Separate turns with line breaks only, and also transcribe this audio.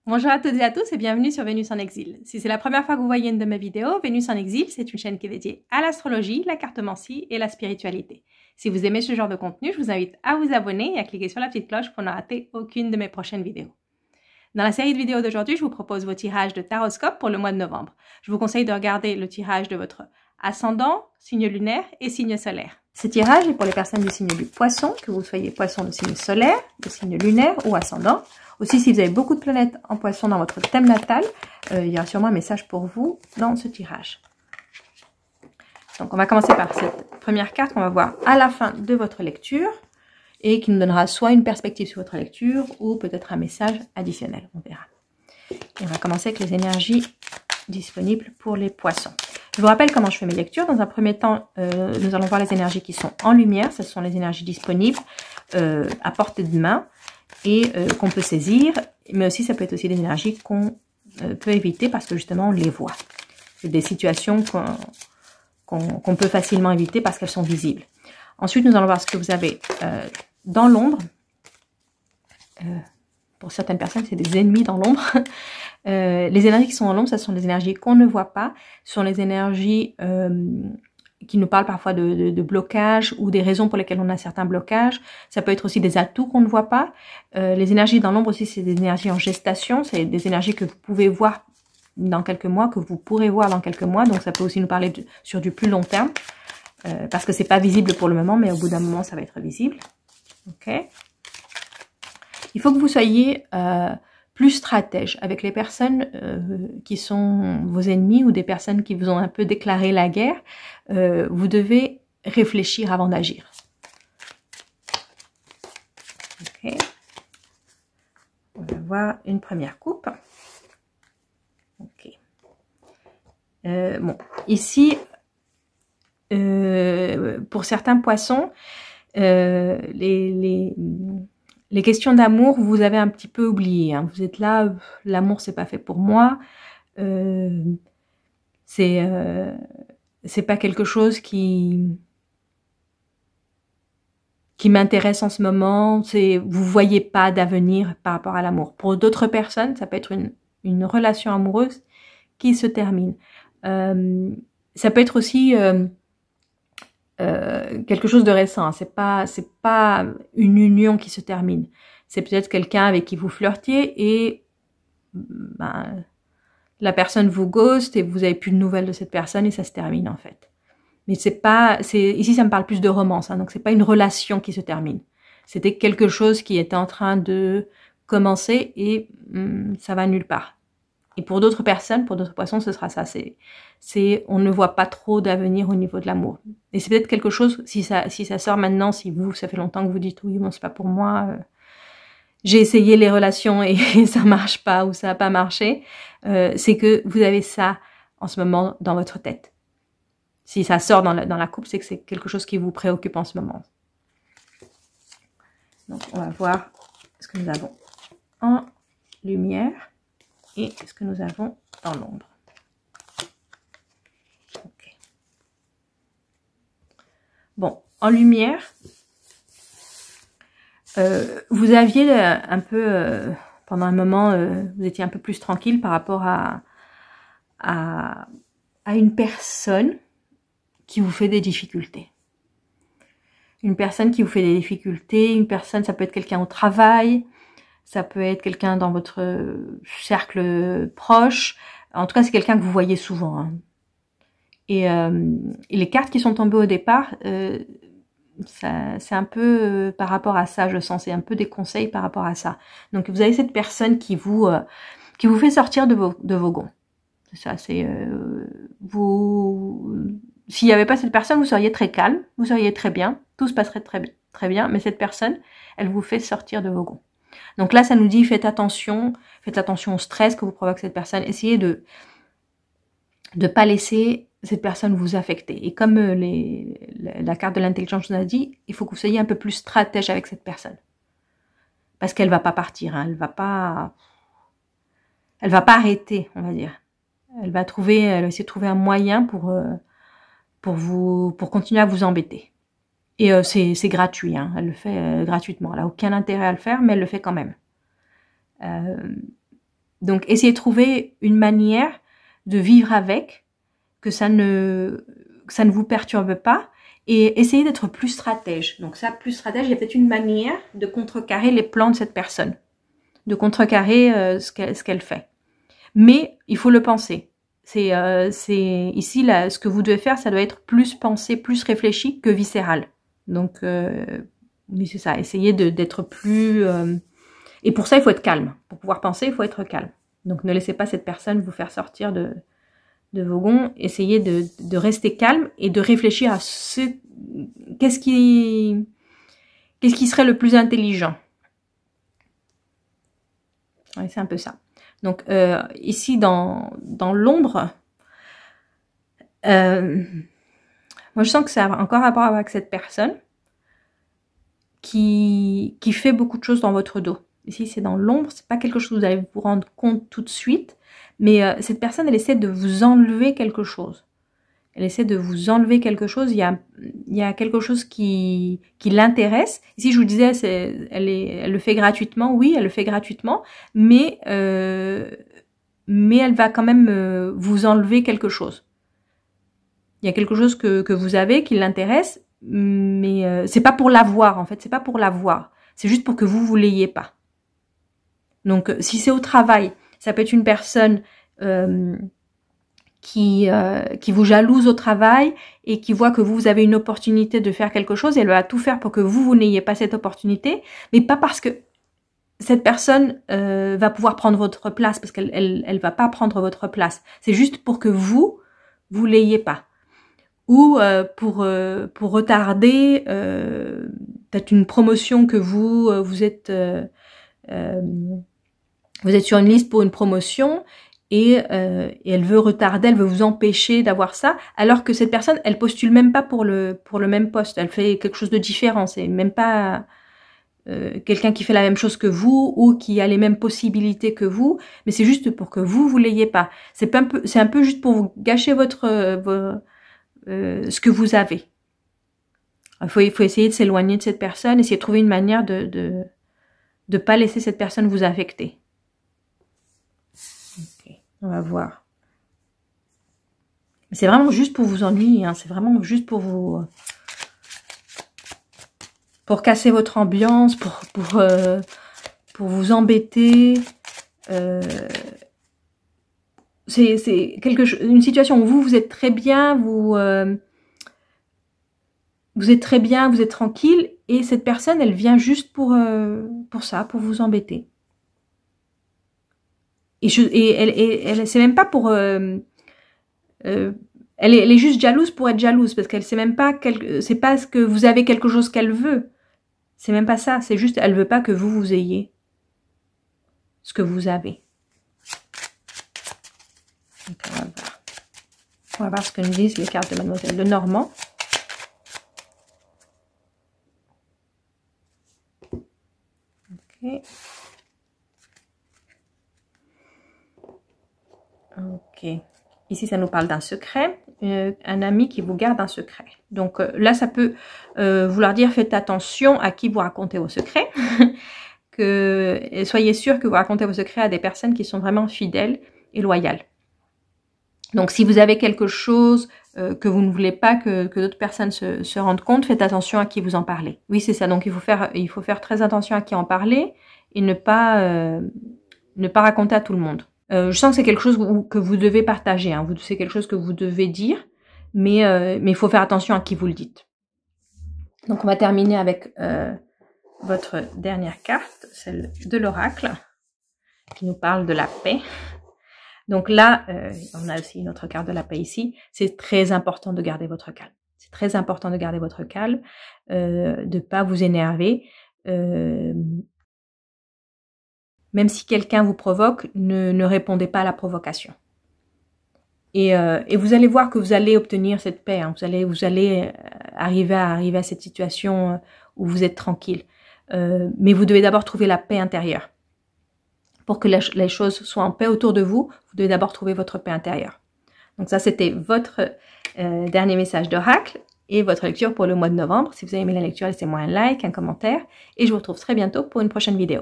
Bonjour à toutes et à tous et bienvenue sur Vénus en exil. Si c'est la première fois que vous voyez une de mes vidéos, Vénus en exil, c'est une chaîne qui est dédiée à l'astrologie, la cartomancie et la spiritualité. Si vous aimez ce genre de contenu, je vous invite à vous abonner et à cliquer sur la petite cloche pour ne rater aucune de mes prochaines vidéos. Dans la série de vidéos d'aujourd'hui, je vous propose vos tirages de taroscope pour le mois de novembre. Je vous conseille de regarder le tirage de votre ascendant, signe lunaire et signe solaire. Ce tirage est pour les personnes du signe du poisson, que vous soyez poisson de signe solaire, de signe lunaire ou ascendant. Aussi, si vous avez beaucoup de planètes en poisson dans votre thème natal, il y aura sûrement un message pour vous dans ce tirage. Donc, on va commencer par cette première carte qu'on va voir à la fin de votre lecture et qui nous donnera soit une perspective sur votre lecture ou peut-être un message additionnel, on verra. Et on va commencer avec les énergies disponibles pour les poissons. Je vous rappelle comment je fais mes lectures. Dans un premier temps, nous allons voir les énergies qui sont en lumière. Ce sont les énergies disponibles à portée de main et qu'on peut saisir. Mais aussi, ça peut être aussi des énergies qu'on peut éviter parce que justement, on les voit. C'est des situations qu'on peut facilement éviter parce qu'elles sont visibles. Ensuite, nous allons voir ce que vous avez dans l'ombre. Pour certaines personnes, c'est des ennemis dans l'ombre. Les énergies qui sont en l'ombre, ce sont des énergies qu'on ne voit pas. Ce sont les énergies qui nous parlent parfois de blocage ou des raisons pour lesquelles on a certains blocages. Ça peut être aussi des atouts qu'on ne voit pas. Les énergies dans l'ombre aussi, c'est des énergies en gestation. C'est des énergies que vous pouvez voir dans quelques mois, que vous pourrez voir dans quelques mois. Donc, ça peut aussi nous parler sur du plus long terme. Parce que c'est pas visible pour le moment, mais au bout d'un moment, ça va être visible. Ok. Il faut que vous soyez plus stratège avec les personnes qui sont vos ennemis ou des personnes qui vous ont un peu déclaré la guerre. Vous devez réfléchir avant d'agir. Ok. On va voir une première coupe. Ok. Bon, ici, pour certains poissons, les questions d'amour, vous avez un petit peu oublié. Hein. Vous êtes là, l'amour, c'est pas fait pour moi. C'est pas quelque chose qui m'intéresse en ce moment. Vous voyez pas d'avenir par rapport à l'amour. Pour d'autres personnes, ça peut être une relation amoureuse qui se termine. Ça peut être aussi quelque chose de récent. C'est pas une union qui se termine. C'est peut-être quelqu'un avec qui vous flirtiez et ben, la personne vous ghost et vous avez plus de nouvelles de cette personne et ça se termine en fait. Mais ici ça me parle plus de romance, hein, donc c'est pas une relation qui se termine. C'était quelque chose qui était en train de commencer et ça va nulle part. Et pour d'autres personnes, pour d'autres poissons, ce sera ça. On ne voit pas trop d'avenir au niveau de l'amour. Et c'est peut-être quelque chose, si ça sort maintenant, si ça fait longtemps que vous dites oui, bon, c'est pas pour moi. J'ai essayé les relations et ça marche pas ou ça n'a pas marché. C'est que vous avez ça en ce moment dans votre tête. Si ça sort dans la coupe, c'est que c'est quelque chose qui vous préoccupe en ce moment. Donc, on va voir ce que nous avons en lumière et ce que nous avons dans l'ombre. Okay. Bon, en lumière, vous aviez un peu, pendant un moment, vous étiez un peu plus tranquille par rapport à une personne qui vous fait des difficultés. Une personne qui vous fait des difficultés, une personne, ça peut être quelqu'un au travail, ça peut être quelqu'un dans votre cercle proche. En tout cas, c'est quelqu'un que vous voyez souvent. Hein. Et les cartes qui sont tombées au départ, c'est un peu par rapport à ça, je sens. C'est un peu des conseils par rapport à ça. Donc, vous avez cette personne qui vous fait sortir de vos gonds. C'est ça, c'est s'il n'y avait pas cette personne, vous seriez très calme, vous seriez très bien, tout se passerait très bien, mais cette personne, elle vous fait sortir de vos gonds. Donc là, ça nous dit, faites attention au stress que vous provoque cette personne, essayez de pas laisser cette personne vous affecter. Et comme la carte de l'intelligence nous a dit, il faut que vous soyez un peu plus stratège avec cette personne. Parce qu'elle va pas partir, hein, elle va pas arrêter, on va dire. Elle va essayer de trouver un moyen pour continuer à vous embêter. Et c'est gratuit, hein, elle le fait gratuitement. Elle n'a aucun intérêt à le faire, mais elle le fait quand même. Donc, essayez de trouver une manière de vivre avec, que ça ne vous perturbe pas, et essayez d'être plus stratège. Donc ça, plus stratège, il y a peut-être une manière de contrecarrer les plans de cette personne, de contrecarrer ce qu'elle fait. Mais il faut le penser. C'est ici là, ce que vous devez faire, ça doit être plus pensé, plus réfléchi que viscéral. Donc oui, c'est ça. Essayez d'être plus. Et pour ça, il faut être calme. Pour pouvoir penser, il faut être calme. Donc ne laissez pas cette personne vous faire sortir de vos gonds. Essayez de rester calme et de réfléchir à qu'est-ce qui serait le plus intelligent. Ouais, c'est un peu ça. Donc ici dans l'ombre, moi je sens que ça a encore rapport avec cette personne qui fait beaucoup de choses dans votre dos. Ici c'est dans l'ombre, c'est pas quelque chose que vous allez vous rendre compte tout de suite, mais cette personne elle essaie de vous enlever quelque chose. Elle essaie de vous enlever quelque chose. Il y a quelque chose qui l'intéresse. Ici, je vous disais, elle le fait gratuitement. Oui, elle le fait gratuitement, mais elle va quand même vous enlever quelque chose. Il y a quelque chose que vous avez qui l'intéresse, mais c'est pas pour l'avoir en fait. C'est pas pour l'avoir. C'est juste pour que vous l'ayez pas. Donc, si c'est au travail, ça peut être une personne qui vous jalouse au travail et qui voit que vous avez une opportunité de faire quelque chose, et elle va tout faire pour que vous n'ayez pas cette opportunité, mais pas parce que cette personne va pouvoir prendre votre place, parce qu'elle va pas prendre votre place. C'est juste pour que vous l'ayez pas. Ou pour retarder peut-être une promotion que vous êtes sur une liste pour une promotion, et elle veut retarder, elle veut vous empêcher d'avoir ça, alors que cette personne, elle postule même pas pour le même poste, elle fait quelque chose de différent, c'est même pas quelqu'un qui fait la même chose que vous ou qui a les mêmes possibilités que vous, mais c'est juste pour que vous l'ayez pas. C'est un peu juste pour vous gâcher ce que vous avez. Il faut essayer de s'éloigner de cette personne, essayer de trouver une manière de pas laisser cette personne vous affecter. On va voir. C'est vraiment juste pour vous ennuyer, hein. C'est vraiment juste pour casser votre ambiance, pour vous embêter. C'est une situation où vous êtes très bien, vous êtes très bien, vous êtes tranquille, et cette personne, elle vient juste pour ça, pour vous embêter. Et elle c'est même pas pour elle est juste jalouse pour être jalouse, parce qu'elle sait même pas c'est pas ce que vous avez quelque chose qu'elle veut. C'est même pas ça, c'est juste elle veut pas que vous ayez ce que vous avez. Donc on va voir ce que nous disent les cartes de Mademoiselle Lenormand. OK. Ok. Ici, ça nous parle d'un secret, un ami qui vous garde un secret. Donc là, ça peut vouloir dire faites attention à qui vous racontez vos secrets. Soyez sûr que vous racontez vos secrets à des personnes qui sont vraiment fidèles et loyales. Donc si vous avez quelque chose que vous ne voulez pas que d'autres personnes se rendent compte, faites attention à qui vous en parlez. Oui, c'est ça. Donc il faut faire très attention à qui en parler et ne pas raconter à tout le monde. Je sens que c'est quelque chose que vous devez partager, hein. C'est quelque chose que vous devez dire, mais il faut faire attention à qui vous le dites. Donc on va terminer avec votre dernière carte, celle de l'oracle, qui nous parle de la paix. Donc là, on a aussi une autre carte de la paix ici. C'est très important de garder votre calme. C'est très important de garder votre calme, de ne pas vous énerver. Même si quelqu'un vous provoque, ne répondez pas à la provocation. Et vous allez voir que vous allez obtenir cette paix. Hein. Vous allez arriver à cette situation où vous êtes tranquille. Mais vous devez d'abord trouver la paix intérieure. Pour que les choses soient en paix autour de vous, vous devez d'abord trouver votre paix intérieure. Donc ça, c'était votre dernier message d'oracle et votre lecture pour le mois de novembre. Si vous avez aimé la lecture, laissez-moi un like, un commentaire. Et je vous retrouve très bientôt pour une prochaine vidéo.